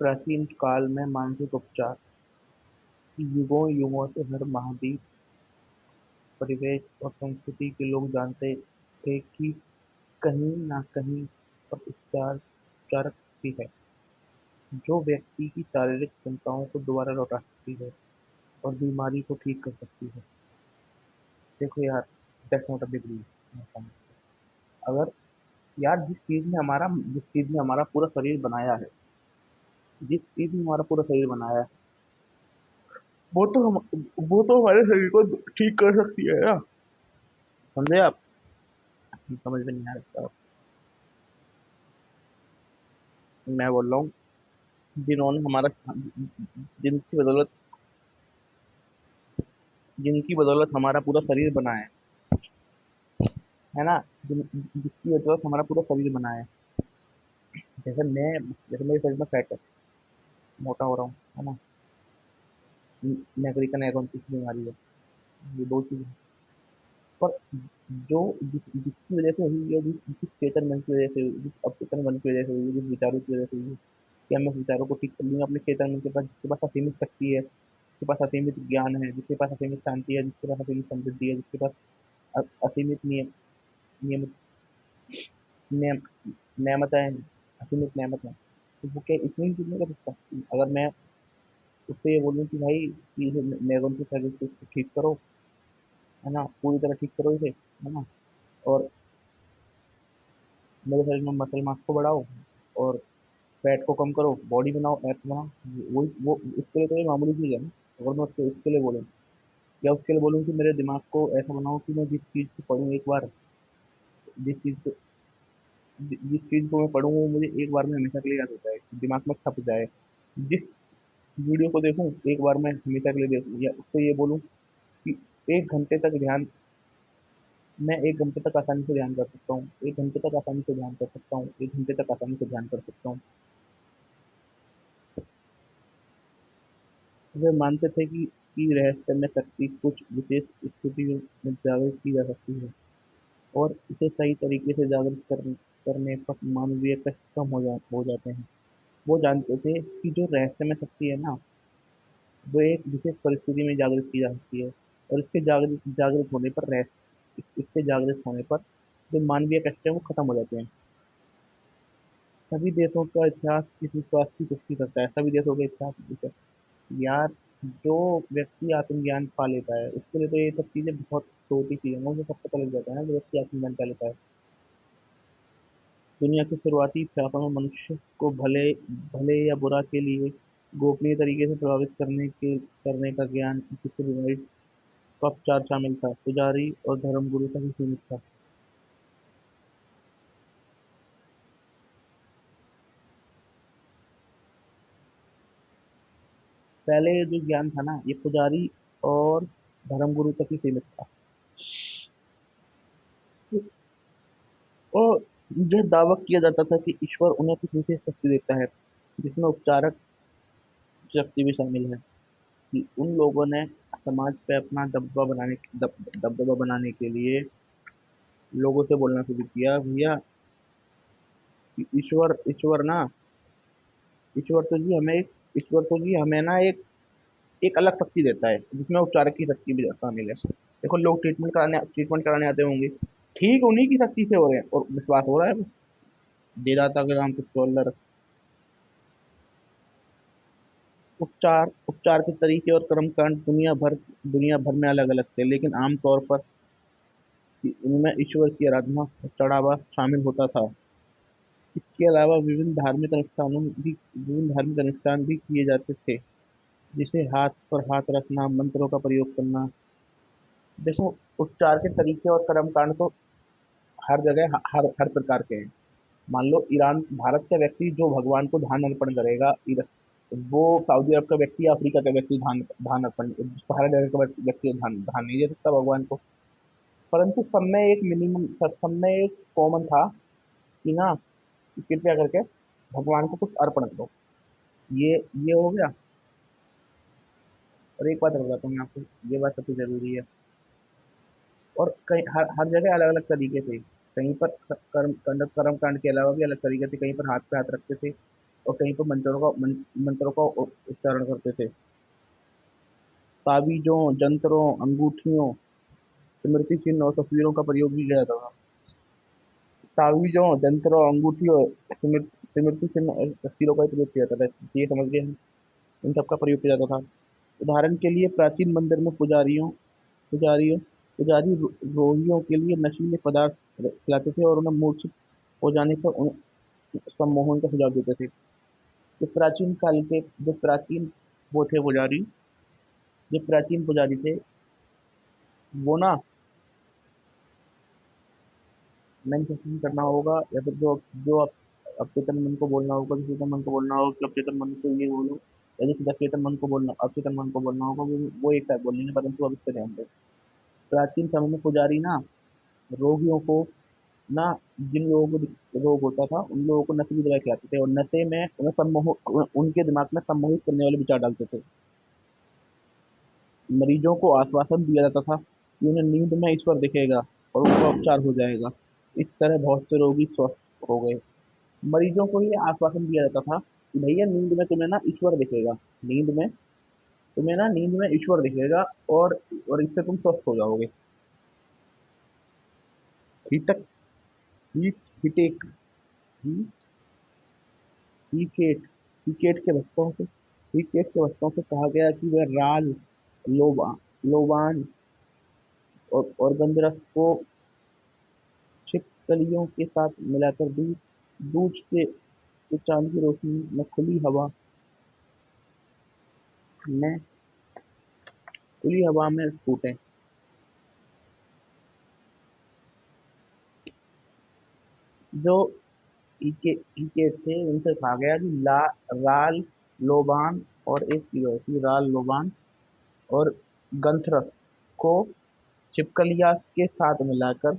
प्राचीन काल में मानसिक उपचार युगों युगों से हर महाद्वीप, परिवेश और संस्कृति के लोग जानते थे कि कहीं न कहीं पर उपचारक शक्ति है, जो व्यक्ति की शारीरिक क्षमताओं को दोबारा लौटा सकती है और बीमारी को ठीक कर सकती है। देखो यार, that's not a big deal. अगर यार जिस चीज में हमारा पूरा शरीर बनाया है, जिस चीज में हमारा पूरा शरीर बनाया है, वो तो हम वो तो हमारे शरीर को ठीक कर सकती है ना। समझे आप? समझ में नहीं आ रहा। मैं बोल रहा हूँ, जिन्होंने हमारा जिनकी बदौलत जिनकी बदौलत हमारा पूरा शरीर बना है ना। जिसकी बदौलत हमारा पूरा शरीर बना है। जैसे मेरे शरीर में फैट है, मोटा हो रहा हूँ, है ना। मैग्रीका एगोनसिस बीमारी है। ये दो चीज है। पर जिसकी वजह से हुई है, जिस चेतन मन की वजह से हुई, जिस अवचेतन मन की वजह से हुई, जिस विचारों की वजह से हुई, कि हम उस विचारों को ठीक कर लूंगा अपने चेतन मन के पास, जिसके पास असीमित शक्ति है, जिसके पास असीमित ज्ञान है, जिसके पास असीमित शांति है, जिसके पास असीमित समृद्धि है, जिसके पास असीमित नियम नियम नेमतें हैं, असीमित नेमत है। तो वो क्या इतनी ही चीज नहीं कर सकता? अगर मैं उससे ये बोलूँ कि भाई ये नेगन की सर्विस को ठीक करो, है ना, पूरी तरह ठीक करो इसे, है ना, और मेरे शरीर में मसल मास को बढ़ाओ और फैट को कम करो, बॉडी बनाओ, एप्स बनाओ। वो उसके लिए तो ये मामूली चीज़ है ना। अगर मैं उसके लिए बोलूँ, या उसके लिए बोलूँ कि मेरे दिमाग को ऐसा बनाओ कि मैं जिस चीज़ को पढ़ूँ एक बार, जिस चीज़ को जिस चीज़ को मैं पढ़ूँ वो मुझे एक बार में हमेशा के लिए याद हो जाए, दिमाग में छप जाए। जिस वीडियो को देखूँ एक बार में हमेशा के लिए देखूँ, या उससे ये बोलूँ कि एक घंटे तक ध्यान मैं 1 घंटे तक आसानी से ध्यान कर सकता हूँ, 1 घंटे तक आसानी से ध्यान कर सकता हूँ, 1 घंटे तक आसानी से ध्यान कर सकता हूँ। वे मानते थे कि रहस्यमय शक्ति कुछ विशेष स्थितियों में जागृत की जा सकती है, और इसे सही तरीके से करने पर मानवीय कष्ट कम हो जाते हैं। वो जानते थे कि जो रहस्यमय शक्ति है ना, वो एक विशेष परिस्थिति में जागृत की जा सकती है, और जागृत होने पर इसके जागृत होने पर जो मानवीय कष्ट है वो खत्म हो जाते हैं। सभी देशों का इतिहास इस विश्वास की पुष्टि करता है। सभी देशों का इतिहास यार, जो व्यक्ति आत्मज्ञान पा लेता है उसके लिए तो ये सब चीजें बहुत छोटी चीजें हैं, मुझे सब पता लग जाता है ना, जो व्यक्ति आत्मज्ञान पा लेता है। दुनिया के शुरुआती इतिहासों में मनुष्य को भले भले या बुरा के लिए गोपनीय तरीके से प्रभावित करने का ज्ञान, जिससे बीमारी का उपचार शामिल था, पुजारी और धर्मगुरु तक ही सीमित था। पहले ये जो ज्ञान था ना, ये पुजारी और धर्मगुरु तक ही सीमित था। और यह दावा किया जाता था कि ईश्वर उन्हें कुछ विशेष शक्ति देता है, जिसमें उपचारक शक्ति भी शामिल है। कि उन लोगों ने समाज पे अपना दबदबा बनाने के लिए लोगों से बोलना शुरू किया, भैया कि ईश्वर तो जी हमें ना एक अलग शक्ति देता है, जिसमें उपचारक की शक्ति भी शामिल है। देखो, लोग ट्रीटमेंट कराने आते होंगे, ठीक उन्हीं की शक्ति से हो रहे हैं और विश्वास हो रहा है। दे दाता के राम पुष्कर। उपचार के तरीके और कर्मकांड दुनिया भर में अलग अलग थे, लेकिन आमतौर पर इनमें ईश्वर की आराधना और चढ़ावा शामिल होता था। इसके अलावा विभिन्न धार्मिक अनुष्ठान भी किए जाते थे, जिसे हाथ पर हाथ रखना, मंत्रों का प्रयोग करना। देखो, उपचार के तरीके और कर्मकांड तो हर जगह हर प्रकार के हैं। मान लो ईरान भारत का व्यक्ति जो भगवान को धान अर्पण करेगा, वो सऊदी अरब का व्यक्ति या अफ्रीका का व्यक्ति धान धान अर्पण, हर जगह का व्यक्ति धान धान नहीं दे सकता भगवान को। परंतु सब में एक कॉमन था कि ना, कि कृपया करके भगवान को कुछ अर्पण करो। ये हो गया। और एक बात और बताता हूँ मैं आपको, ये बात सबसे जरूरी है। और कहीं हर जगह अलग अलग तरीके से, कहीं पर कर्म कांड के अलावा भी अलग तरीके से, कहीं पर हाथ पे हाथ रखते थे, और कहीं पर मंत्रों का उच्चारण करते थे। ताबीजों, जंतरों, अंगूठियों, स्मृति चिन्ह और तस्वीरों का प्रयोग भी किया जाता था। ताबीजों, जंतरों, अंगूठियों, स्मृति चिन्ह और तस्वीरों का प्रयोग किया जाता था। ये समझ गए हम। इन सबका प्रयोग किया जाता था। उदाहरण के लिए प्राचीन मंदिर में पुजारियों पुजारी रोगियों के लिए नशीले पदार्थ खिलाते थे और उन्हें मूर्छित हो जाने पर उन्हें सम्मोहन का सुझाव देते थे। जो प्राचीन वो थे पुजारी, जो प्राचीन पुजारी थे, वो ना मैनिफेस्टेशन करना होगा, या फिर जो आप अवचेतन मन को बोलना होगा, जो चेतन मन को बोलना होगा कि अवचेतन मन को ये बोलो, या जो अवचेतन मन को बोलना अवचेतन मन को बोलना होगा, वो एक साथ बोलेंगे, परंतु अब इस पर ध्यान दें। प्राचीन समय में पुजारी ना रोगियों को ना जिन लोगों को रोग होता था उन लोगों को नशे की दवाई खिलाते थे और नशे में उनके दिमाग में सम्मोहित करने वाले विचार डालते थे। मरीजों को आश्वासन दिया जाता था कि उन्हें नींद में ईश्वर दिखेगा और उनका उपचार हो जाएगा। इस तरह बहुत से रोगी स्वस्थ हो गए। मरीजों को ये आश्वासन दिया जाता था कि भैया नींद में तुम्हें ना ईश्वर दिखेगा। नींद में नींद में ईश्वर दिखेगा और इससे तुम स्वस्थ हो जाओगे। हीटक हीट हिटेक ही- हीकेट हीकेट के भक्तों से कहा गया कि वह राल, लोबान और गंधरस को छिपकलियों के साथ मिलाकर दूध के चांद की रोशनी में में खुली हवा में फूटे। जो ईके थे उनसे कहा गया कि राल, लोबान और एक चीज और थी, राल, लोबान और गंथरस को छिपकलियां के साथ मिलाकर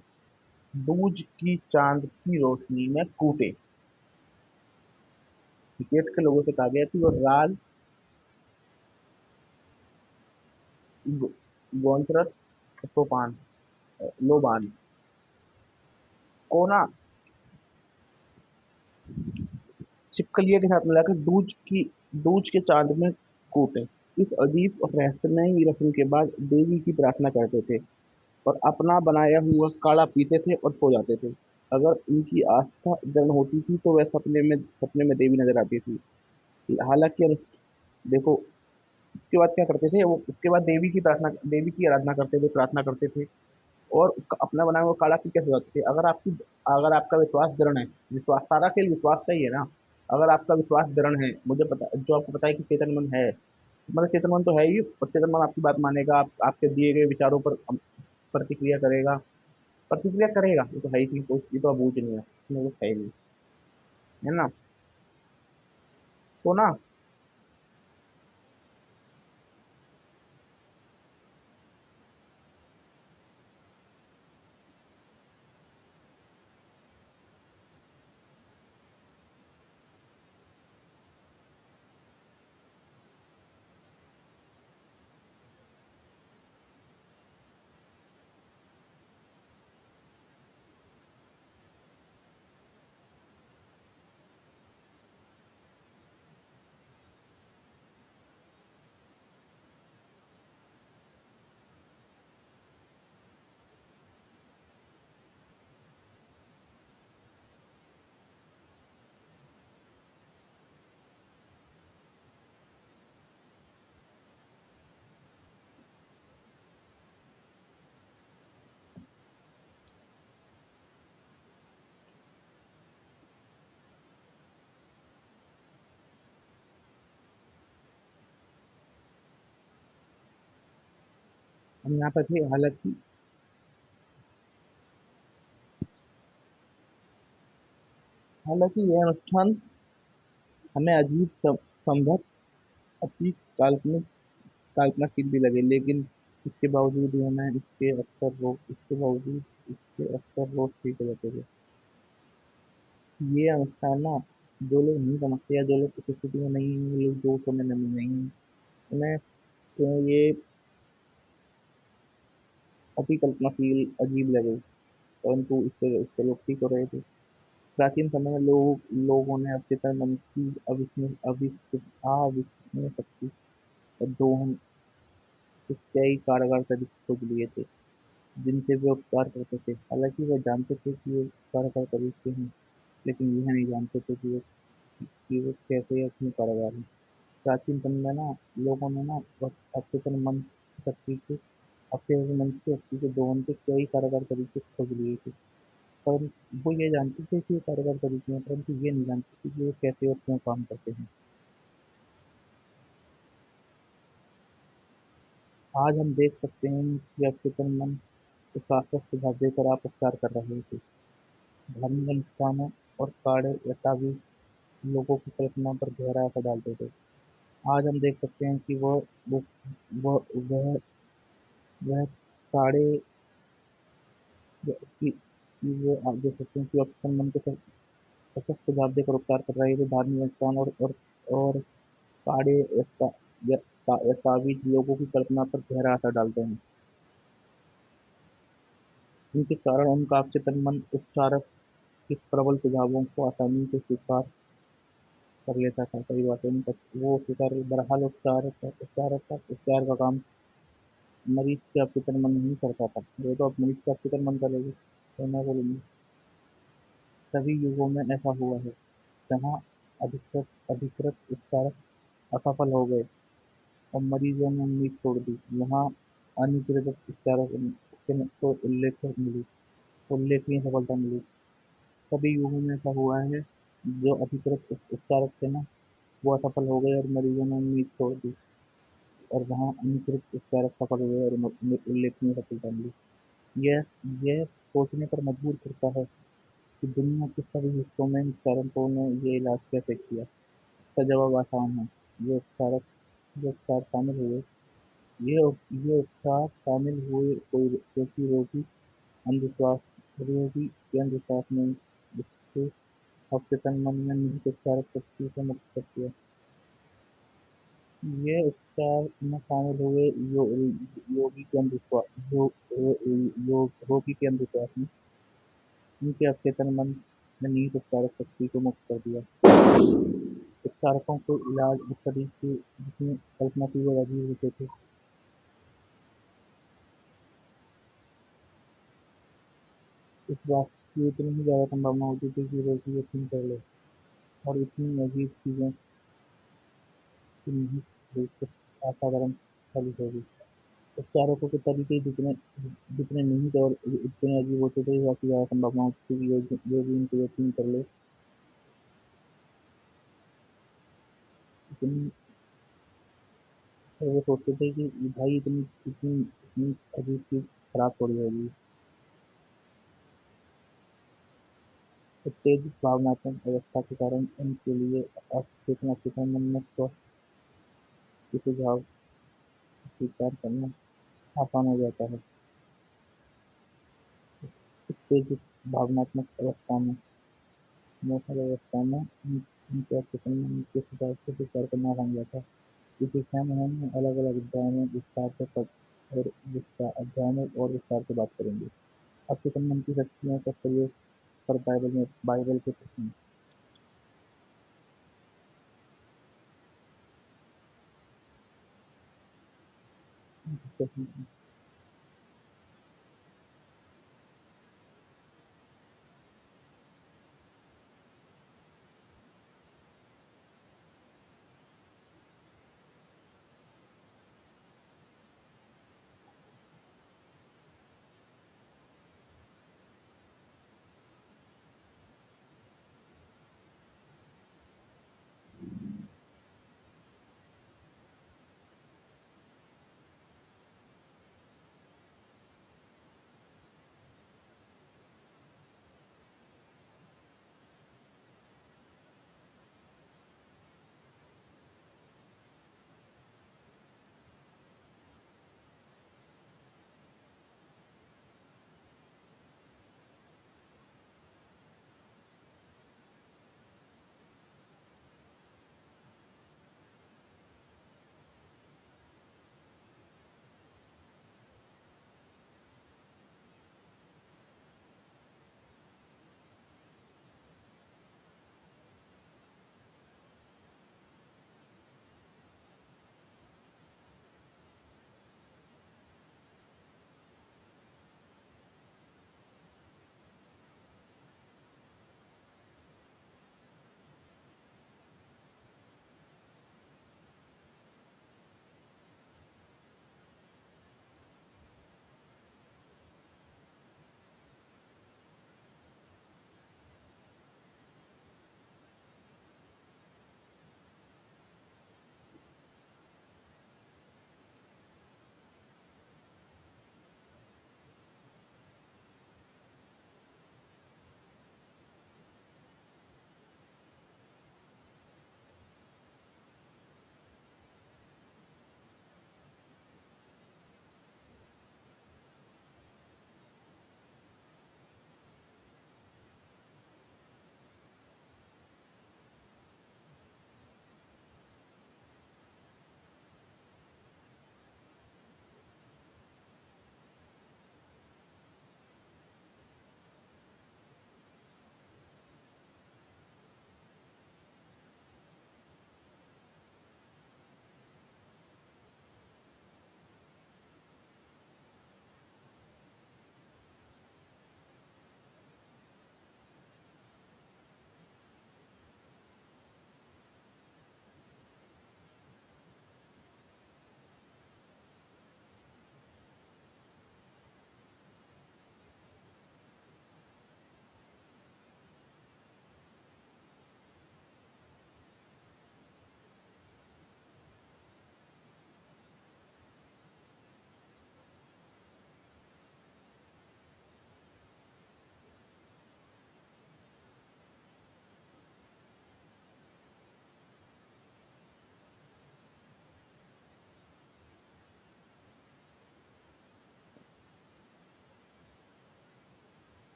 दूज की चांद की रोशनी में कूटे। क्रिकेट के लोगों से कहा गया कि वो राल, गोंथरस, सोपान, लोबान को ना छिपकलियों के साथ मिलाकर दूज के चांद में कूटे। इस अजीब और रहस्यमयी रस्म के बाद देवी की प्रार्थना करते थे और अपना बनाया हुआ काढ़ा पीते थे और सो जाते थे। अगर उनकी आस्था दृढ़ होती थी तो वह सपने में देवी नजर आती थी। हालांकि देखो, उसके बाद क्या करते थे वो, उसके बाद देवी की आराधना करते थे, प्रार्थना करते थे और अपना बनाया हुआ काढ़ा पी के सो जाते थे। अगर आपका विश्वास दृढ़ है, विश्वास सारा खेल विश्वास का ही है ना। अगर आपका विश्वास दृढ़ है, मुझे पता जो आपको पता है कि चेतन मन है, मतलब चेतन मन तो है ही, और चेतन मन आपकी बात मानेगा, आपके दिए गए विचारों पर प्रतिक्रिया करेगा। प्रतिक्रिया करेगा, ये तो है ही नहीं, तो ये तो अबूझ नहीं है, इसमें कुछ है ही नहीं, है ना। तो ना हम यहाँ पर थे। हालांकि यह अनुष्ठान हमें अजीब, संभव, अति कल्पनाशील भी लगे, लेकिन इसके बावजूद इसके अक्सर रोग ठीक हो जाते थे। ये अनुष्ठान ना, जो लोग नहीं समझते या जो लोग इस स्थिति में नहीं है, लोग जोशों में नहीं है, उन्हें तो ये अति कल्पनाशील, अजीब लगे, परंतु इससे इससे लोग ठीक हो रहे थे। प्राचीन समय में लोगों ने अवचेतन मन की अविस्मरणीय शक्ति और दोहन के कई कारगर तरीके खोज लिए थे, जिनसे वे उपचार करते थे। हालांकि वे जानते थे कि ये कारगर तरीके हैं, लेकिन यह नहीं जानते थे कि वे कैसे या क्यों कारगर हैं। प्राचीन समय में ना लोगों ने ना अवचेतन मन की शक्ति के अवचेतन मन की शक्ति के दोहन के कई कारगर तरीके खोज लिए थे। पर वो ये जानते थे कि ये कारगर तरीके हैं, परंतु ये नहीं जानते थे कि वो कैसे और क्यों काम करते हैं। आज हम देख सकते हैं कि अवचेतन मन को शाश्वत सुझाव देकर आप उपचार कर रहे थे। धार्मिक अनुष्ठानों और कार्य या ताबीज लोगों की कल्पना पर गहरा असर डालते थे। आज हम देख सकते हैं कि वो वह वह वह सारे कि वो आप देख सकते हैं कि अवचेतन मन को सशक्त सुझाव देकर उपचार कर रहे थे। धार्मिक अनुष्ठान और कार्य या ताबीज लोगों की कल्पना पर गहरा असर डालते हैं। इनके कारण उनका अवचेतन मन उपचारक के प्रबल सुझावों को आसानी से स्वीकार कर लेता था। कई बार उनका वो स्वीकार बहरहाल उपचार का काम मरीज के अवचेतन मन नहीं करता था। वो तो अब मरीज का अवचेतन मन करेगी, तो मैं बोलूँगी सभी युगों में ऐसा हुआ है। जहाँ अधिकृत अधिकृत उपचारक असफल हो गए और मरीजों ने उम्मीद छोड़ दी, वहाँ अनधिकृत उपचारक को उल्लेखनीय सफलता मिली। सभी युगों में ऐसा हुआ है। जो अधिकृत उपचारक थे ना, वो असफल हो गए और मरीजों ने उम्मीद छोड़ दी, और वहाँ अनधिकृत उपचारक सफल हुए और उल्लेखनीय सफलता मिली। यह यह सोचने पर मजबूर करता है कि दुनिया के सभी हिस्सों में उपचारकों ने ये इलाज कैसे किया। इसका जवाब आसान है। ये उपचार शामिल हुए ये उपचार शामिल हुए कोई क्योंकि अंधविश्वास रोगी के अंधविश्वास में उसके अवचेतन मन में निहित उपचारक शक्ति से मुक्त कर दिया। ये उपचार में शामिल हुए योगी के अंधविश्वास रोगी के अंधविश्वास में उनके अवचेतन मन में निहित उपचारक शक्ति को मुक्त कर दिया। उपचारकों को इलाज इस तरीके जिसमें कल्पना की वो अजीब होते थे। इस बात की इतनी ही ज़्यादा संभावना होती थी कि रोगी यकीन कर ले, और इतनी अजीब चीज़ें की निहित रूप से असाधारण साबित होगी। उपचारकों के तरीके जितने जितने निहित और इतने अजीब होते थे, वैसी ज़्यादा संभावना होती थी कि रोगी उनको यकीन कर ले। इतनी वो सोचते थे कि भाई इतनी इतनी इतनी अजीब चीज़ खराब थोड़ी होगी। उत्तेजित भावनात्मक अवस्था के कारण उनके लिए अचेतन मन में स्वस्थ के सुझाव स्वीकार करना आसान हो जाता है। उत्तेजित भावनात्मक अवस्था में इमोशनल अवस्था में उनके अचेतन मन के सुझाव को स्वीकार करना आसान हो जाता है। इस विषय में हम अलग-अलग अध्यायों में विस्तार से बात करेंगे। अचेतन मन की शक्तियों का प्रयोग पर बाइबल के प्रश्न।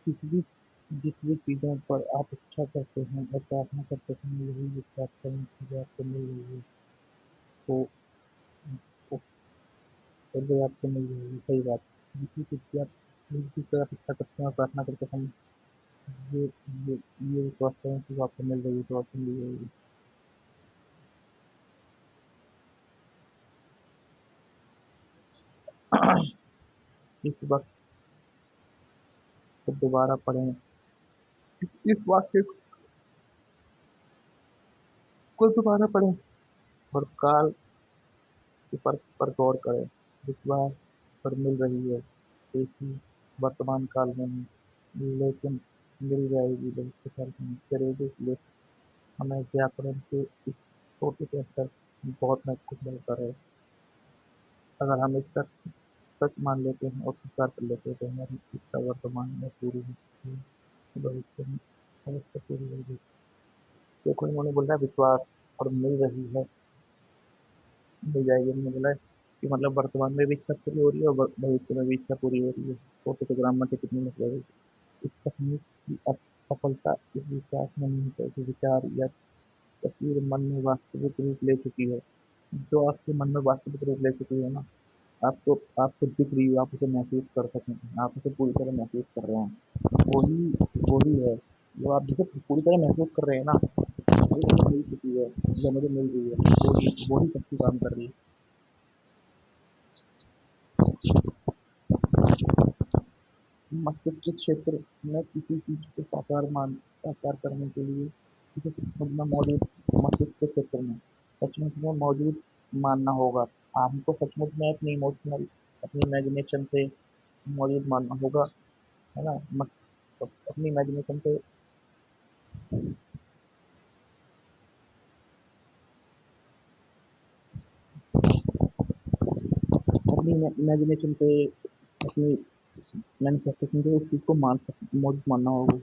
किसी भी जिस भी चीज़ों पर आप इच्छा करते हैं और प्रार्थना करते हैं यही विश्वास करें कि आपको मिल रही है, तो वो वो आपको मिल रही है, सही बात। जिस भी चीज़ की आप जिस चीज़ पर आप इच्छा करते हैं और प्रार्थना करते हैं, ये ये ये विश्वास करें कि वो आपको मिल रही है, तो आपको मिल रही है। इस वक्त को दोबारा पढ़ें, इस वाक्य को दोबारा पढ़ें और काल पर गौर करें। विश्वास पर मिल रही है, देखिए वर्तमान काल में नहीं, लेकिन मिल जाएगी भविष्य काल में। घरेलू लेख हमें व्याकरण के इस छोटे से अक्षर बहुत महत्वपूर्ण होता है। अगर हम इसका सच मान लेते हैं और स्वीकार कर लेते हैं तो हमारी इच्छा वर्तमान में पूरी होती है, भविष्य में अवश्य पूरी होगी। देखो इन्होंने बोला है विश्वास और मिल रही है, मिल जाएगी। हमने बोला है कि मतलब वर्तमान में भी इच्छा पूरी हो रही है और भविष्य में भी इच्छा पूरी हो रही है। छोटे से ग्रामर के कितनी मतलब है। इस तकनीक की सफलता इस विश्वास में नहीं है कि विचार या तस्वीर मन में वास्तविक रूप ले चुकी है। जो आपके मन में वास्तविक रूप ले चुकी है ना, आपको आपको दिख रही है, आप उसे महसूस कर सकें, आप उसे पूरी तरह महसूस कर रहे हैं, वही वही है। जो आप जिसे पूरी तरह महसूस कर रहे हैं ना, वो मुझे मिल चुकी है, जो मुझे मिल रही है, वही वही शक्ति काम कर रही है। मस्तिष्क के क्षेत्र में किसी चीज को साकार करने के लिए किसी सचमुच में मौजूद मस्तिष्क के क्षेत्र में सचमुच में मौजूद मानना होगा। हमको सचमुच में अपनी इमोशनल अपनी इमेजिनेशन से मौजूद मानना होगा, है ना। अपनी इमेजिनेशन पे अपनी इमेजिनेशन पे अपनी मैनिफेस्टेशन पे उस चीज को मौजूद मानना होगा।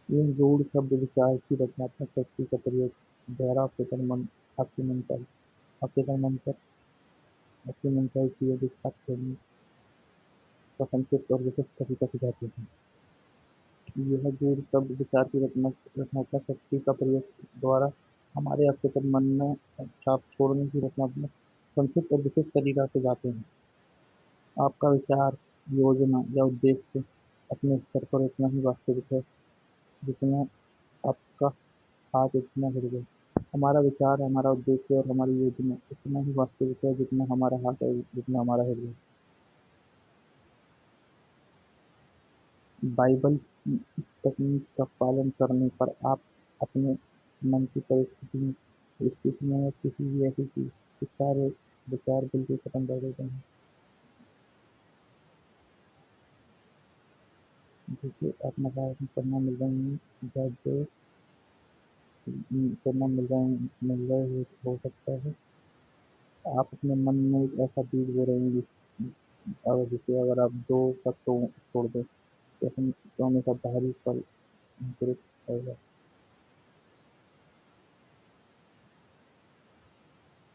इन रूढ़ शब्द विचार की रचनात्मक शक्ति का प्रयोग गहरा अवचेतन मन पर आपके मन पर किए विस्तार करने का संक्षिप्त और विशिष्ट तरीका सिखाते हैं। यह गूढ़ शब्द विचार की रचनात्मक शक्ति का प्रयोग द्वारा हमारे अवचेतन मन में छाप छोड़ने की रचनात्मक संक्षिप्त और विशिष्ट तरीका से जाते हैं। आपका विचार, योजना या उद्देश्य अपने स्तर पर उतना ही वास्तविक है जितना आपका हाथ इतना हृदय। हमारा विचार, हमारा उद्देश्य और हमारी योजना उतना ही वास्तविक है जितना हमारा हाथ है, जितना हमारा हृदय। बाइबल की इस तकनीक का पालन करने पर आप अपने मन की स्थिति में या किसी भी ऐसी चीज के सारे विचार बिल्कुल खत्म कर देते हैं। जैसे आप नकारात्मक परिणाम मिल रहे हैं या जो परिणाम मिल रहे हो सकता है। आप अपने मन में एक ऐसा बीज बो रहे हैं जैसे अगर आप दो तत्वों को छोड़ दें तो हम सोने का बाहरी फल अंकुरित होगा।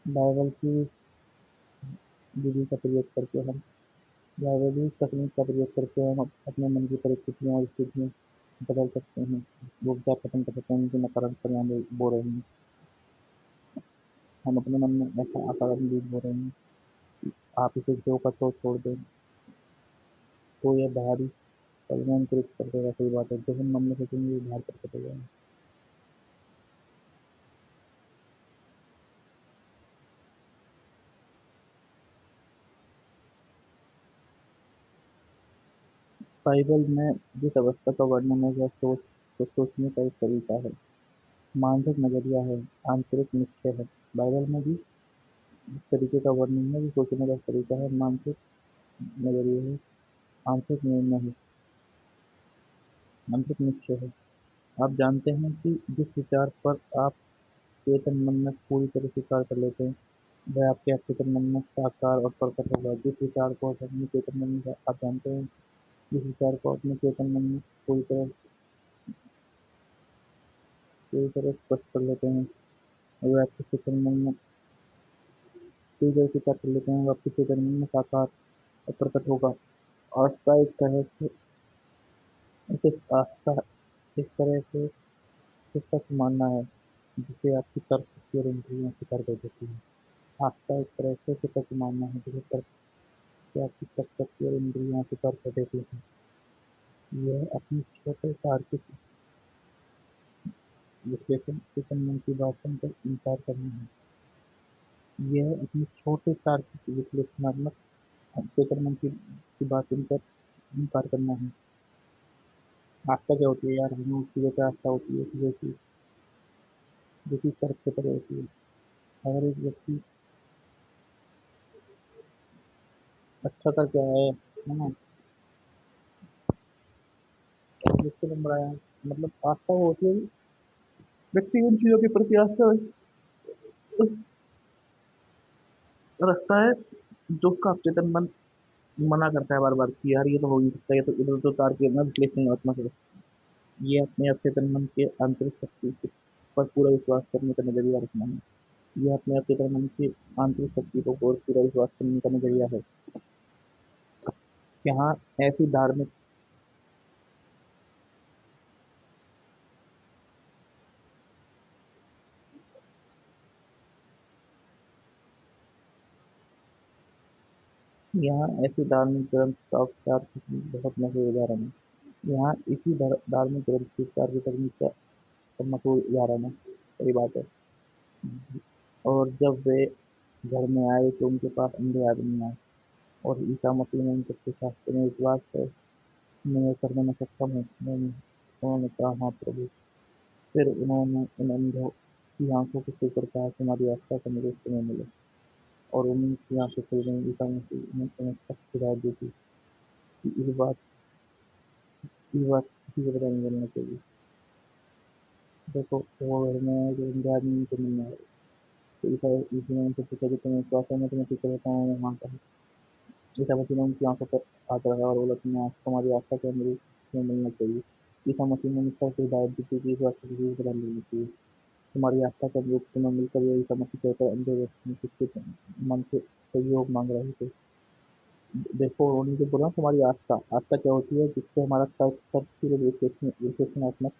बाइबल की विधि का प्रयोग करके हम बाइबल की तकनीक का प्रयोग करके हम अपने मन की परिस्थितियों और स्थितियों बदल सकते हैं। वो विचार खत्म कर सकते हैं उनके नकारात्मक परिणाम बो रहे हैं। हम अपने मन में ऐसा अकारण बीज बो रहे हैं। आप इसे दो का तो छोड़ दें तो यह बाहरी फल में अंकुरित कर देगा। सही बात है, जो हम मन में सोचेंगे वो बाहर करके देगा। बाइबल में जिस अवस्था का वर्णन है वह सोचने का एक तरीका है, मानसिक नजरिया है, आंतरिक निश्चय है। बाइबल में भी जिस तरीके का वर्णन है वो सोचने का एक तरीका है, मानसिक नजरिया है, आंतरिक निर्णय है, आंतरिक निश्चय है। आप जानते हैं कि जिस विचार पर आप चेतन मन में पूरी तरह स्वीकार कर लेते हैं वह आपके अचेतन मन में साकार और प्रकट होगा। जिस विचार को आप अपने चेतन मन में आप जानते हैं, जिस विचार को अपने चेतन मन में पूरी तरह स्पष्ट कर लेते हैं वह आपके चेतन मन में पूरी तरह स्वीकार कर लेते हैं, वह आपके चेतन मन में साकार और प्रकट होगा। आस्था एक तरह से सिर्फ आस्था इस तरह से सच मानना है जिसे आपकी तर्क शक्ति और इंद्रियां स्वीकार कर देती हैं। आस्था एक तरह से सच मानना है जिसे तर्क से आपकी तर्क शक्ति और इंद्रियां स्वीकार कर देती हैं। यह अपनी छोटे तार्किक विश्लेषण चेतन मन की बात सुनकर इनकार करना है। यह अपनी छोटे तार्किक विश्लेषणात्मक चेतन मन की बात सुनकर इनकार करना है। आस्था क्या होती है यार? हमें उस चीज़ों पे आस्था होती है जो कि तर्क से परे होती है। अगर एक व्यक्ति अच्छा कर क्या है ना, जिसके नंबर आया मतलब आस्था वो होती है व्यक्ति उन चीज़ों के प्रति आस्था रखता है जो उसका अवचेतन मन मना करता है बार बार कि यार ये तो हो ही नहीं सकता, ये तो इधर उधर तार के ना विश्लेषणात्मक है। ये अपने अवचेतन मन के आंतरिक शक्ति पर पूरा विश्वास करने का नजरिया रखना है। यह अपने अवचेतन मन की आंतरिक शक्ति को और पूरा विश्वास करने का नजरिया है। यहाँ ऐसी धार्मिक यहाँ ऐसी धार्मिक ग्रंथ का उपचार की बहुत मशहूर उदाहरण है। यहाँ इसी धार्मिक ग्रंथ की उपचार की तकनीक का मशहूर उदाहरण है। सही बात है। और जब वे घर में आए तो उनके पास अंधे आदमी आए और ईसा मसीह ने उनके शास्त्र में विश्वास है मैं यह करने में सक्षम हूँ। उन्होंने कहा हाँ प्रभु। फिर उन्होंने उन अंधों की आंखों को छूकर कहा तुम्हारी आस्था का मुझे तुम्हें मिले और उनकी आंखें खुल गई। ईसा मसीह ने उन्हें सख्त हिदायत दी थी कि ये बात किसी को पता नहीं चलना चाहिए। देखो वो घर में आए जो अंधे आदमी उनको मिलने आए तो ईसा यीशु ने उनसे पूछा कि तुम्हें विश्वास है मैं तुम्हें ठीक कहता हूँ मैं मानता हूँ। ईसा मसीह ने उनकी आंखों पर हाथ रखा और बोला तुम्हारी आस्था के अनुरूप तुम्हें मिलना चाहिए। ईसा मसीह ने उन्हें सख्त हिदायत दी थी कि इस बात को किसी को पता नहीं चलना चाहिए। तुम्हारी आस्था का उपयोग तुम्हें मिलकर यही समझ कहकर अंधे व्यक्ति किसके मन से सहयोग मांग रहे थे। देखो उन्होंने जो बोला तुम्हारी आस्था आस्था क्या होती है जिससे हमारा तर्क तर्क की विश्लेषणात्मक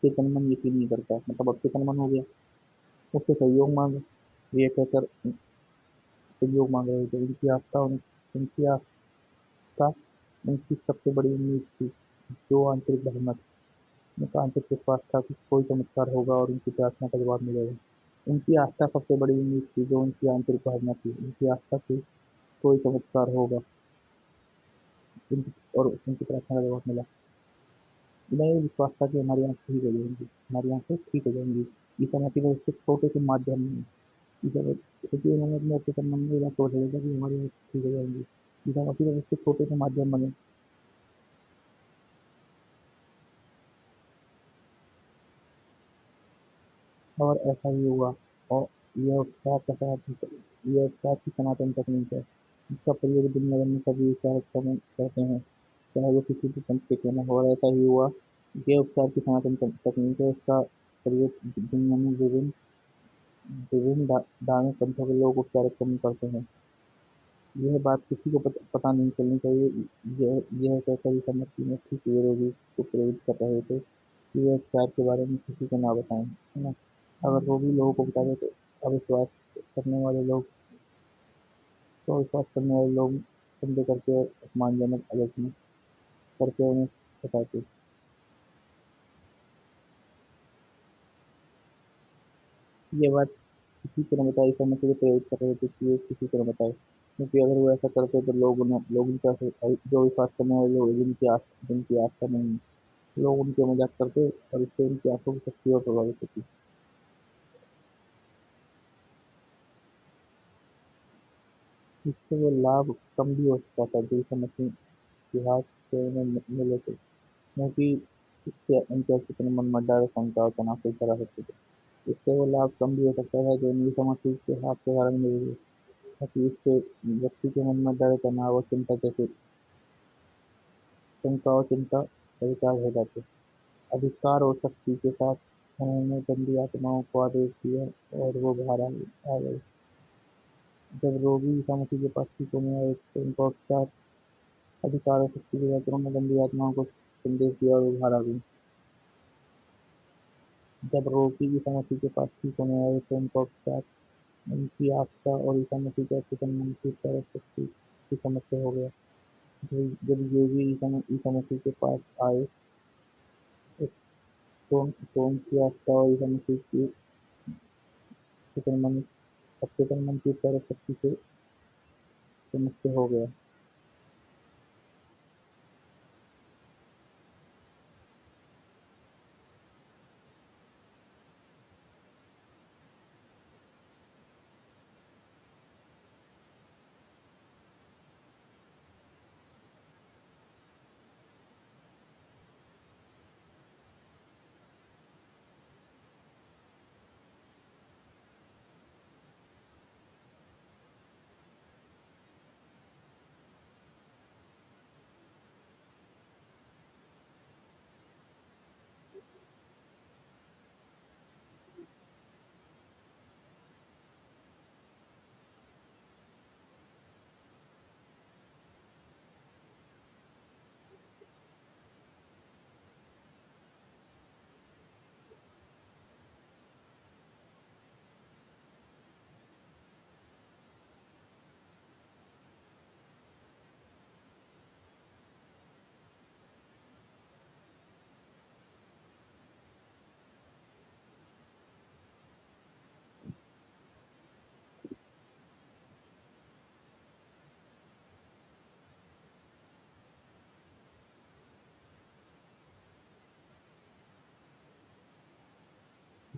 चेतन मन यकीन नहीं करता मतलब अब चेतन मन हो गया उससे सहयोग मांग ये कहकर सहयोग मांग रहे थे। उनकी आस्था उनकी सबसे बड़ी उम्मीद थी जो आंतरिक भावना थी। उनका आंतरिक विश्वास था कि कोई चमत्कार होगा और उनकी प्रार्थना का जवाब मिलेगा। उनकी आस्था सबसे बड़ी उम्मीद थी जो उनकी आंतरिक भावना थी। उनकी आस्था थी कोई चमत्कार होगा और उनकी प्रार्थना का जवाब मिला। मैंने विश्वास था कि हमारी आँखें ठीक हो जाएँगी, हमारी आँखें ठीक हो जाएँगी। ईसा मसीह ने उसके छोटे से माध्यम में ईसा क्योंकि उन्होंने अपने अच्छे संबंध में यह सोच लिया था कि हमारी आँखें ठीक हो जाएँगी। ईसा मसीह ने उसके छोटे से माध्यम बने और ऐसा ही हुआ। और यह उपचार की सनातन तकनीक है, जिसका प्रयोग दुनिया भर में सभी उपचारक करते हैं, चाहे वो किसी भी पंथ के क्यों न हो। और ऐसा ही हुआ। ये उपचार की सनातन तकनीक है, इसका प्रयोग दुनिया में विभिन्न विभिन्न धार्मिक पंथों के लोग उपचारित करते हैं। यह बात किसी को पता नहीं चलनी चाहिए। यह कहकर ईसा मसीह ने ठीक वे रोगी को प्रेरित कर रहे थे कि वे उपचार के बारे में किसी को ना बताएं, है ना। अगर रोगी लोगों को बता दे तो अविश्वास करने वाले लोग संदेह करके और अपमानजनक आलोचना करके उन्हें बताते। ये बात किसी को न बताए, ईसा मसीह को प्रेरित कर रहे थे कि ये किसी को न बताए, क्योंकि अगर वो ऐसा करते तो लोग उनका जो विश्वास करने वाले लोग जिनकी आस्था नहीं है, लोग उनके मजाक करते और इससे उनकी आंखों की शक्ति और प्रभावित होती। इससे वो लाभ कम भी हो सकता था जो ईसा मसीह इतिहास से उन्हें मिले थे, क्योंकि इससे उनके अस्तित्व में मन डाले शंका और तनाव पैदा रह सकते थे। इससे वो लाभ कम भी हो सकता है जो ईसा मसीह के हाथ के कारण मिले थे, ताकि इससे व्यक्ति के मन में डर, तनाव और चिंता का विकास हो जाते। अधिकार और शक्ति के साथ उन्होंने गंदी आत्माओं को आदेश दिया और वो बाहर आ गए। जब रोगी ईसा मसीह के पास ठीक होने आए तो उनका उपचार अधिकार और शक्ति के साथ उन्होंने गंदी आत्माओं को संदेश दिया और वो बाहर आ गई। जब रोगी ईसा मसीह के पास ठीक होने आए तो उनका उपचार उनकी आस्था और ईसा मसीह के अच्छे संबंध की तरफ शक्ति की समझ से हो गया। जब योगी ईसा मसीह के पास आए तो उनकी आस्था और ईसा मसीह की अच्छे संबंध की तरफ शक्ति से समझ से हो गया।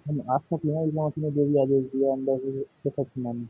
हम आज तक यहाँ ईसा मसीह ने जो भी आदेश दिया अंदर से सच माने।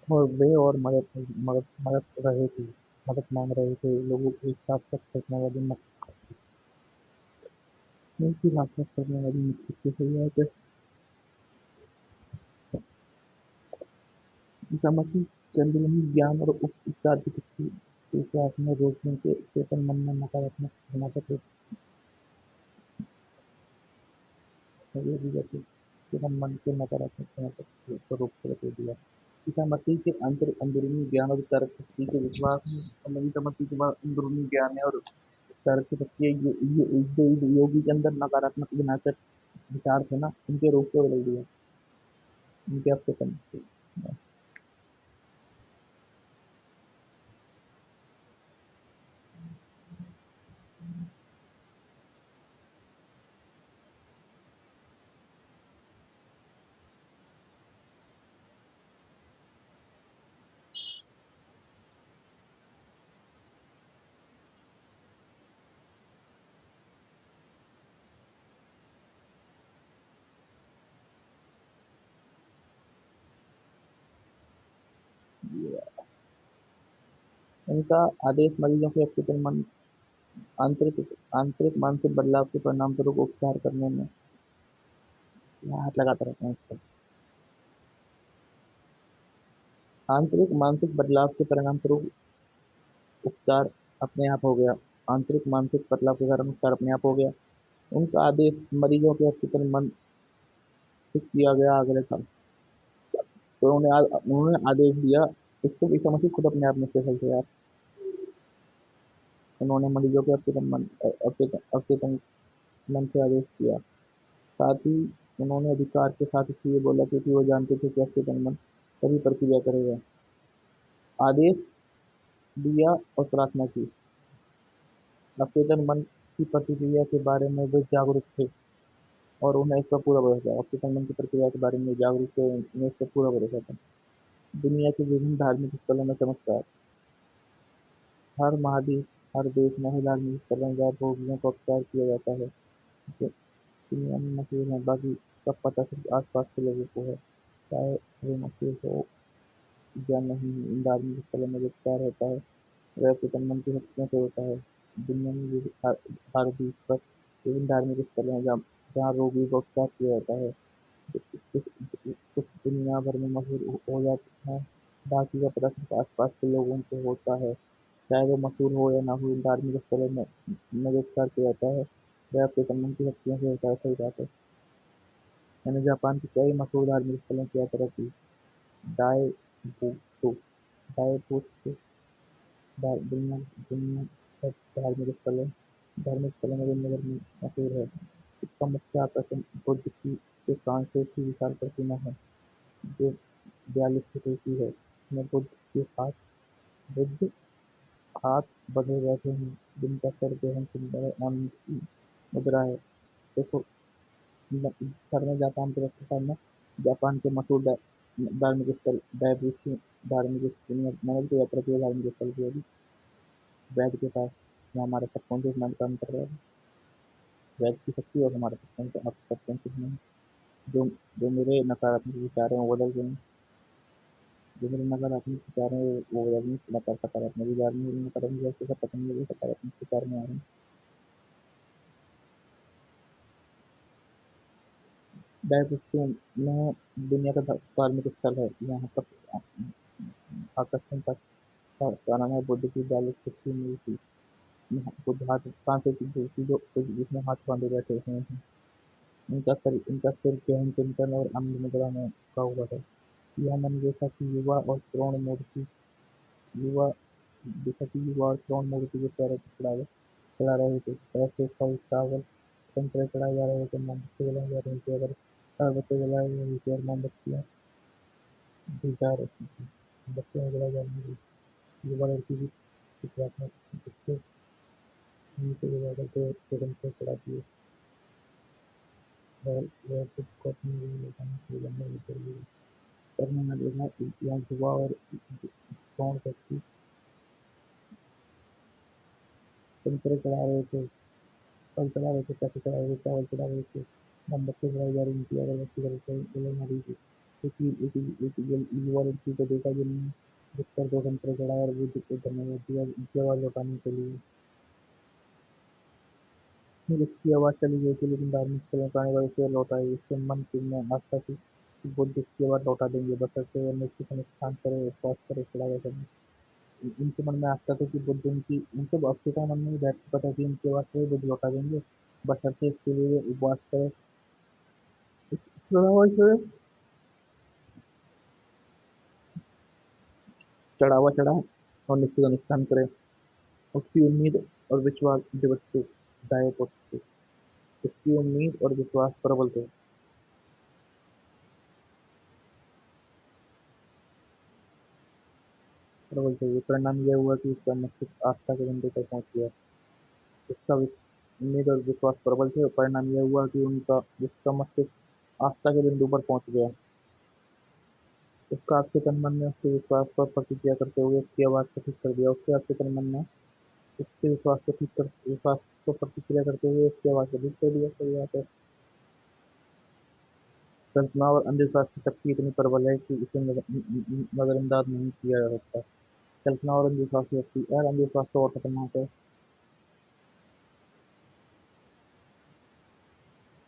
और वे और मदद मदद रहे थे मदद मांग रहे थे लोगों को एक साथ तक करने वाली उनकी नफरत करने वाली मस्तिष्क से यह कि ईसा मसीह के अंदर ही ज्ञान और उपचार की शक्ति के इतिहास में रोशनी के चेतन मन में नकारात्मक समाजक ये भी जैसे कि हम मन के नकारात्मक समाजक को रोक कर दिया ईसा मसीह के अंदरूनी ज्ञान और तर्क शक्ति के विश्वास में और ईसा मसीह के बाद अंदरूनी ज्ञान है और तर्क शक्ति है, जो योगी के अंदर नकारात्मक विनाशक विचार थे ना उनके रूप से बदल दिया उनके अपने उनका आदेश मरीजों के अपचेतन मन आंतरिक आंतरिक मानसिक बदलाव के परिणामस्वरूप उपचार करने में यहाँ हाथ लगाते रहते हैं इस पर आंतरिक मानसिक बदलाव के परिणामस्वरूप उपचार अपने आप हो गया आंतरिक मानसिक बदलाव के कारण उपचार अपने आप हो गया उनका आदेश मरीजों के अपचेतन मन से किया गया अगले साल तो उन्होंने आदेश दिया इसको भी समझिए खुद अपने आप में स्पेशल थे यार उन्होंने मरीजों के अपचेतन मन से आदेश किया साथ ही उन्होंने अधिकार के साथ इसलिए बोला क्योंकि वो जानते थे कि अपचेतन मन सभी प्रक्रिया करेगा आदेश दिया और प्रार्थना की अपचेतन मन की प्रतिक्रिया के बारे में वे जागरूक थे और उन्हें इस पर पूरा भरोसा था अपचेतन मन की प्रक्रिया के बारे में जागरूक थे उन्हें इस पर पूरा भरोसा था दुनिया के विभिन्न धार्मिक स्थलों में चमत्कार हर महाद्वीप हर देश में ही धार्मिक स्थलों जहाँ रोगियों का उपचार किया जाता है जो दुनिया में मशहूर है बाकी सब पता सिर्फ आसपास के लोगों को है चाहे वे मशहूर हो या नहीं इन धार्मिक स्थलों में जो उपचार होता है वह अपचेतन मन की शक्तियों से होता है दुनिया में हर द्वीप पर विभिन्न धार्मिक स्थल हैं जहाँ रोगियों का उपचार किया जाता है कुछ कुछ दुनिया भर में मशहूर हो जाते हैं बाकी का पता सिर्फ आसपास के लोगों को होता है चाहे वो मशहूर हो या ना हो इन धार्मिक स्थलों में जो उपचार किया जाता है वह आपके संबंध की शक्तियों से होता है सही बात है मैंने जापान के कई मशहूर धार्मिक स्थलों की यात्रा की डाई बुत्सु डाई बुत्सु दुनिया दुनिया का धार्मिक स्थलों में दुनिया भर में मशहूर है इसका मुख्य आकर्षण बुद्ध की एक कांसे की विशाल प्रतिमा है जो 42 फुट ऊंची है इसमें बुद्ध हाथ बढ़े बैठे हैं जिनका सर बेहद सुंदर है आनंद की मुद्रा है देखो सर में जापान के रखा में जापान के मशहूर धार्मिक स्थल डायबूसी धार्मिक स्थल मैंने भी तो यात्रा की है धार्मिक स्थल की अभी वैद के पास में हमारा सबकॉन्शियस माइंड काम कर रहा है वैद की शक्ति और हमारा सबकॉन्शियस माइंड जो जो मेरे नकारात्मक विचार हैं वो बदल गए हैं जो मेरे नकारात्मक विचार हैं वो बदल नहीं सकारात्मक विचार में मेरे नकारात्मक विचार से पता नहीं लगे सकारात्मक विचार में आ रहे हैं डायबूसी में दुनिया का धार्मिक स्थल है यहाँ पर आकर्षण का नाम है बुद्ध की 42 फुट की मूर्ति बुद्ध हाथ कांसे की मूर्ति जो जिसमें हाथ बांधे बैठे हुए हैं इनका सिर गहन चिंतन और आनंद मुद्रा में झुका हुआ है यह मैंने देखा कि युवा युवा और श्रवण मूर्ति के पैरों पर चढ़ा रहे थे ऐसे फल चावल संतरे चढ़ाए जा रहे थे मोमबत्ती जलाई जा रही थी अगर अगरबत्ती जलाई जा रही थी और मोमबत्तियाँ भी जा रही थी बत्तियाँ जलाई जा रही थी युवा लड़की भी चित्रा था जिससे नीचे गिराकर दो कदम से चढ़ा दिए और वह खुद को अपनी रील लगाने के लिए जंगल में चल गई पर मैंने देखा कि यहाँ युवा और श्रवण व्यक्ति संतरे चढ़ा रहे थे फल चढ़ा रहे थे पैसे चढ़ा रहे थे चावल चढ़ा रहे थे मोमबत्ती जलाई जा रही थी अगरबत्ती जलाई जा रही थी एक युवा लड़की को देखा जिन्होंने जिस पर 2 घंटे चढ़ाया और वो धन्यवाद दिया उसकी आवाज़ लौटाने के लिए। फिर उसकी आवाज़ चली गई थी लेकिन धार्मिक स्थलों का आने वाले फिर लौट आई। उसके मन में आस्था थी कि बुद्ध उसकी आवाज़ लौटा देंगे, बशर्ते वह निश्चित अनुष्ठान करे, उपवास करे, चढ़ावा करे। उनके मन में आस्था थी कि बुद्ध उनकी उनके भक्तों मन में बैठ पता कि उनकी आवाज़ से बुद्ध लौटा देंगे, बशर्ते इसके लिए वे उपवास करे, चढ़ावा चढ़ाए और निश्चित अनुष्ठान करे। उसकी उम्मीद और विश्वास दिवस थे, दायक थे। उसकी उम्मीद और विश्वास प्रबल थे। परिणाम यह हुआ कि उसका मस्तिष्क आस्था के बिंदु पर पहुंच गया। उम्मीद और विश्वास प्रबल थे और परिणाम यह हुआ कि उनका उसका मस्तिष्क आस्था के बिंदु पर पहुंच गया। उसका आपके तन मन ने उसके विश्वास पर प्रतिक्रिया करते हुए उसकी आवाज़ को ठीक कर दिया। उसके आपके तन मन ने उसके विश्वास को प्रतिक्रिया करते हुए उसकी आवाज़ को ठीक कर दिया। सही बात है। कल्पना और अंधविश्वास की शक्ति इतनी प्रबल है कि इसे नजरअंदाज नहीं किया जा सकता। कल्पना और अंधविश्वास की शक्ति, यार अंधविश्वास तो और खतरनाक है।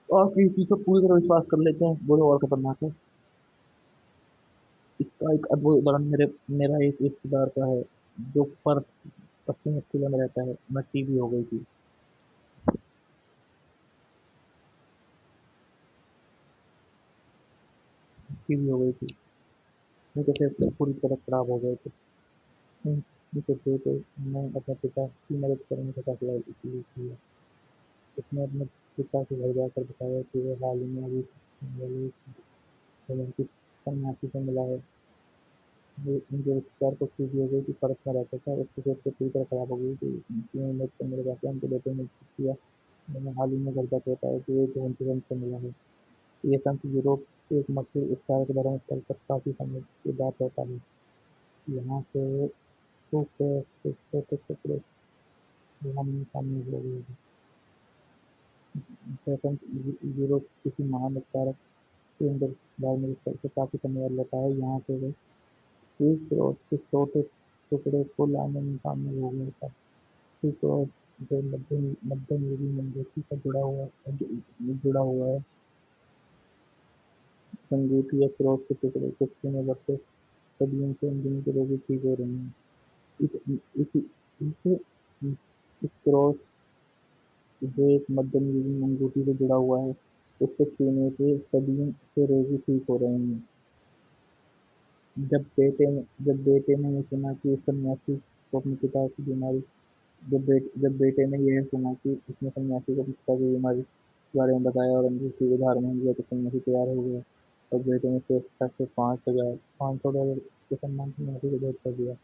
और किसी चीज पर पूरी तरह विश्वास कर लेते हैं वो तो और खतरनाक है। इसका एक अद्भुत उदाहरण मेरा एक रिश्तेदार का है जो पर पश्चिम ऑस्ट्रेलिया में रहता है। मैं टीबी हो गई थी। टीबी हो गई थी। उनके फेफड़े पूरी तरह खराब हो गए थे। उनके बेटे ने अपने पिता की मदद करने का फैसला इसलिए किया। उसने अपने पिता के घर जाकर बताया कि वह हाल ही में अभी वाले रोमांटिक सन्यासी से मिला है। वो उनके रिश्तेदार को टीबी हो गई थी, फर्क में रहता था। उसके फेफड़े पूरी तरह खराब हो गई थी। उनकी मदद करने के बाद उनके बेटे ने किया। मैंने हाल ही में घर जाकर बताया कि एक रोमांटिक से मिला है। ये संत यूरोप के एक मशहूर स्मारक धर्मस्थल पर काफी समय के बाद रहता है। यहाँ से सूखे छोटे टुकड़े आमने सामने हो गए हैं। संत यूरोप किसी महान स्मारक के अंदर धार्मिक स्थल से काफी समय बाद लेता है। यहाँ से वे एक क्रॉस के छोटे टुकड़े को लाने में शामिल हो गया था। एक क्रॉस जो मध्यम युगीन मंजूसी का जुड़ा हुआ है। अंगूठी या क्रॉस के टुकड़े कुत्ते में बढ़ते सदियों से इन दिनों के रोगी ठीक हो रहे हैं। इस इस इस इस क्रॉस जो एक मध्यम युगीन अंगूठी से जुड़ा हुआ है, उसको छूने से सदियों से रोगी ठीक हो रहे हैं। जब बेटे ने यह सुना कि उस सन्यासी को अपने पिता की बीमारी जब बेटे ने यह सुना कि उसने सन्यासी को अपने पिता की बीमारी के बारे में बताया और अंगूठी उधार मांग लिया तो सन्यासी तैयार हो गया और बेटे ने स्वेच्छा से $500 के सम्मान सन्यासी को भेंट कर दिया।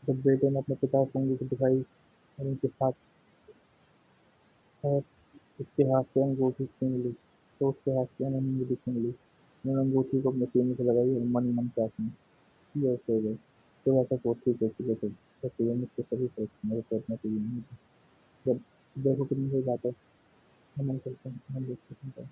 जब बेटे ने अपने पिता को अंगूठी दिखाई और उनके साथ और उसके हाथ से अंगूठी छीन ली, तो उसके हाथ से उन्होंने अंगूठी छीन ली। उन्होंने अंगूठी को अपने सीने से लगाई और मन ही मन प्रार्थना की और सो गए। तो ऐसा सोचते सोचते जैसे जैसे ये मुझसे सभी सोचते मेरे सोचने के लिए नहीं था। जब देखो कितनी सही बात है। हम मन करते हैं हम देखते हैं।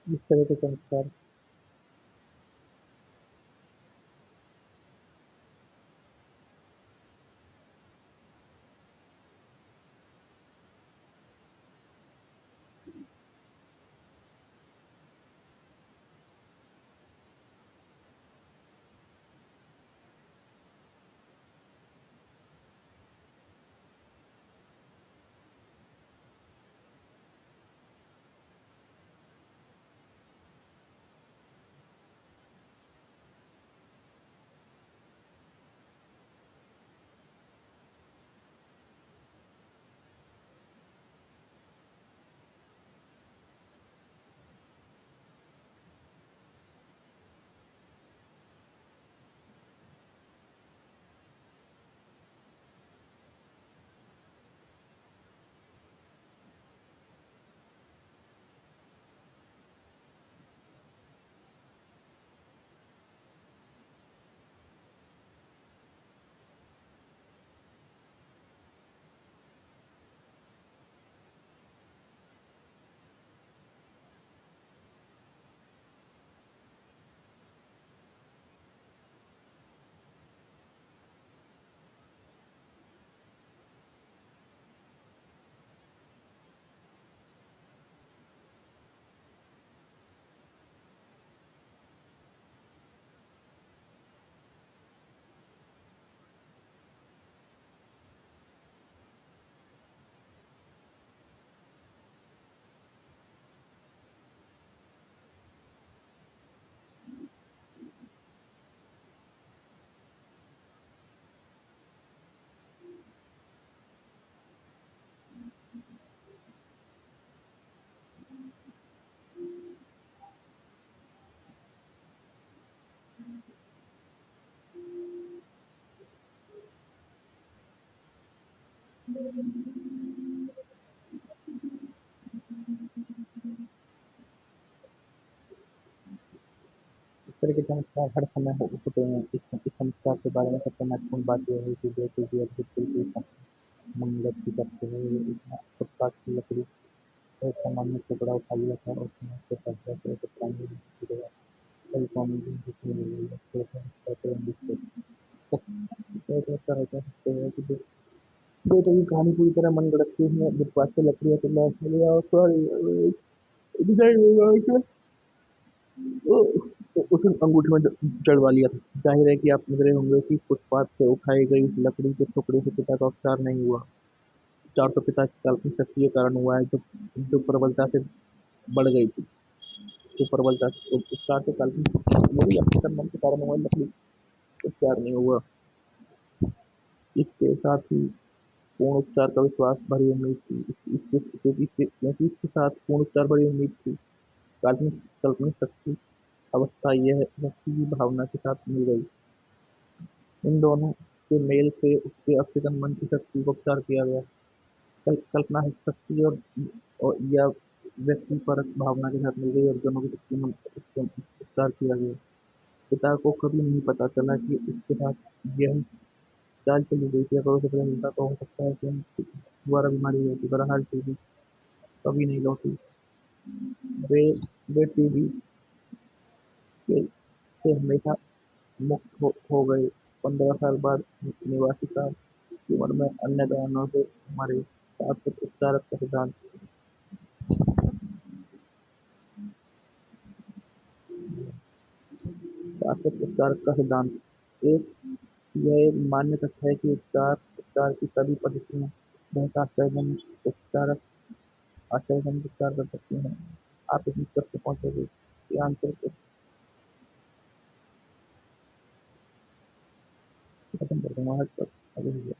इस तरह के चमत्कार इस तरह के चमत्कार हर समय होते हैं। इस चमत्कार के बारे में सबसे महत्वपूर्ण बात यह है कि जैसे कि अब बिल्कुल भी मंगल की करते हुए इतना फुटपाथ की लकड़ी एक सामान्य टुकड़ा उठा लिया था और उसने उसके साथ जाकर उसे पानी में गिराया। कई कौमी दिन जिसमें लगे कहते हैं जिससे तो ऐसा रहता है कि दो तो ये कहानी पूरी तरह मन गढ़ंत है। फुटपाथ से लकड़ियाँ तो मैं लिया और सॉरी डिसाइड होगा कि उसने अंगूठे में जड़वा लिया था। जाहिर है कि आप समझ रहे होंगे कि फुटपाथ से उठाई गई इस लकड़ी के टुकड़े से पिता का उपचार नहीं हुआ। उपचार तो पिता की काल्पनिक शक्ति के कारण हुआ है, जो जो प्रबलता से बढ़ गई थी। जो प्रबलता से उपचार तो काल्पनिक शक्ति मेरी अपने मन के कारण हुआ, लकड़ी उपचार नहीं हुआ। इसके साथ ही पूर्ण उपचार का विश्वास भरी उम्मीद थी। क्योंकि इसके साथ पूर्ण उपचार भरी उम्मीद थी। काल्पनिक काल्पनिक शक्ति अवस्था यह व्यक्ति की भावना के साथ मिल गई। इन दोनों के मेल से उसके अवचेतन मन की शक्ति को उपचार किया गया। कल्पना शक्ति और या व्यक्तिपरक भावना के साथ मिल गई और दोनों की शक्ति में उसका उपचार किया गया। पिता को कभी नहीं पता चला कि उसके साथ यह चाल चली गई थी। अगर उसे पता चलता तो हो सकता है कि उनकी दोबारा बीमारी होती। बहरहाल टीबी कभी नहीं लौटी। वे वे टीबी से हमेशा मुक्त हो गए। 15 साल बाद निवासी साहब की उम्र में अन्य कारणों से मरे। शाश्वत उपचार का सिद्धांत। शाश्वत उपचार का सिद्धांत यह एक मान्य तथ्य है कि उपचार की सभी पद्धतियां बहुत आश्चर्यजनक उपचार कर सकती हैं। आप इस निष्कर्ष पर पहुंचोगे कि आंतरिक खत्म कर दूंगा हद तक अभी हो गया।